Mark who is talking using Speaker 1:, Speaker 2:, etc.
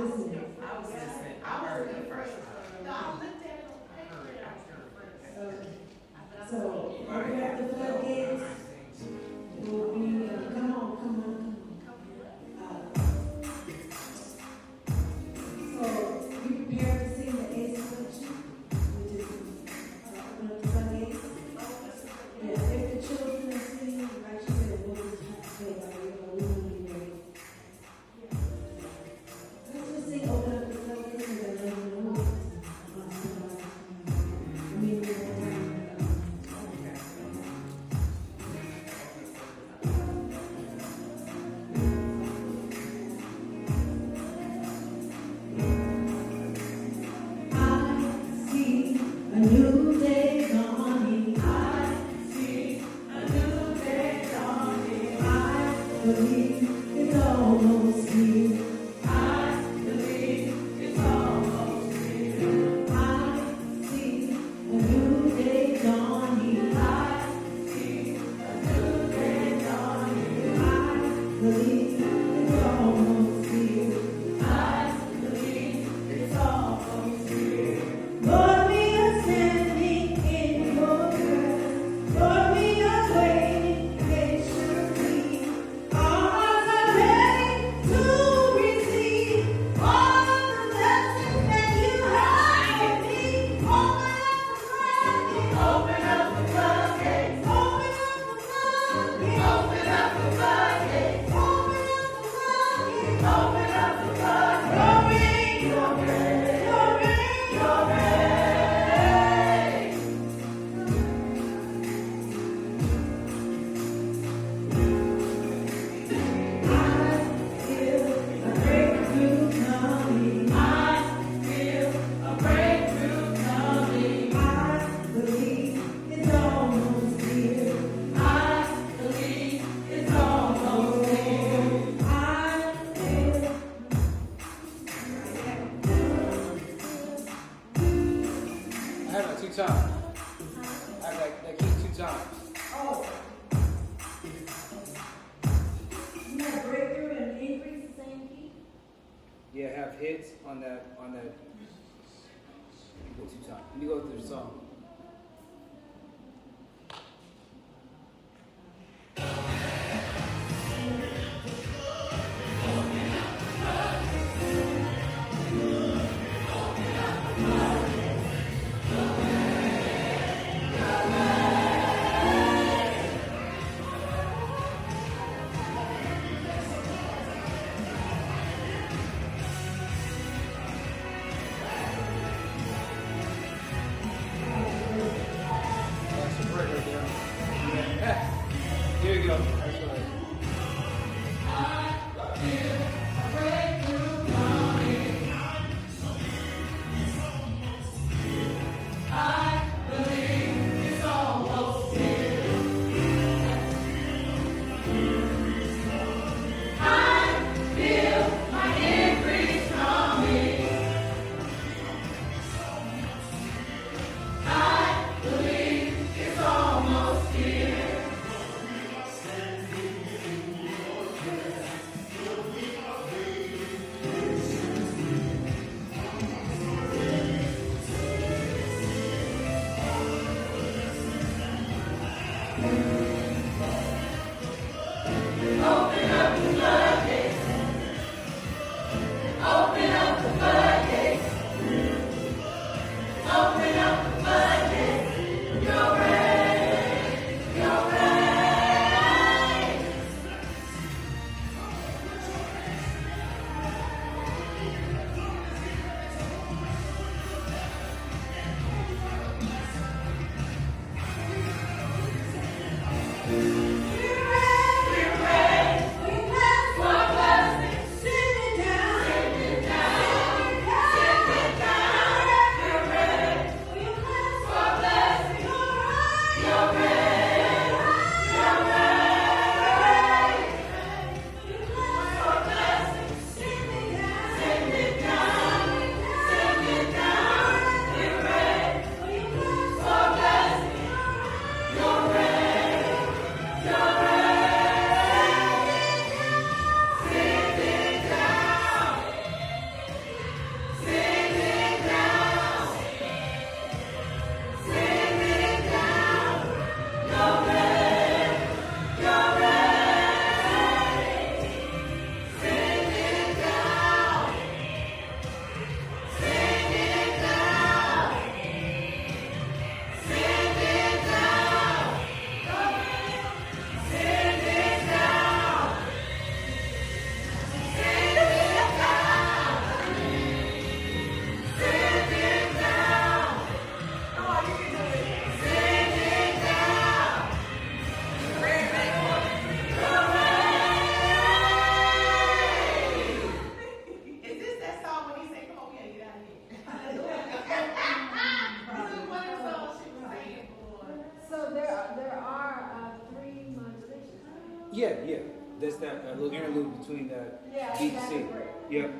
Speaker 1: listening. I heard it the first time.
Speaker 2: So, open up the floodgates. We'll be, come on. So, you prepare to sing the A selection, which is open up the floodgates. And if the children are singing, like she said, we'll just have to play by ear, but we won't be ready. Let's just sing open up the floodgates and then let them know. A new day dawning. I see a new day dawning. I believe it's almost here. I believe it's almost here. I see a new day dawning. I see a new day dawning. I believe it's almost here. I believe it's almost here. Lord, we are standing in your presence. Lord, we are waiting patiently. Our hearts are ready to receive all the blessings that you have for me. Open up the floodgates. Open up the floodgates. Open up the floodgates. Open up the floodgates. Open up the floodgates. Your rain, your rain, your rain, your rain.
Speaker 3: I have it 2 times. I have that key 2 times.
Speaker 2: Oh. You have breakthrough and increase the same key?
Speaker 3: Yeah, have hits on that. Go 2 times. Let me go through the song. Yeah, yeah. That's that little interlude between
Speaker 2: Yeah,
Speaker 3: B to
Speaker 2: that's
Speaker 3: C.
Speaker 2: great.
Speaker 3: Yep.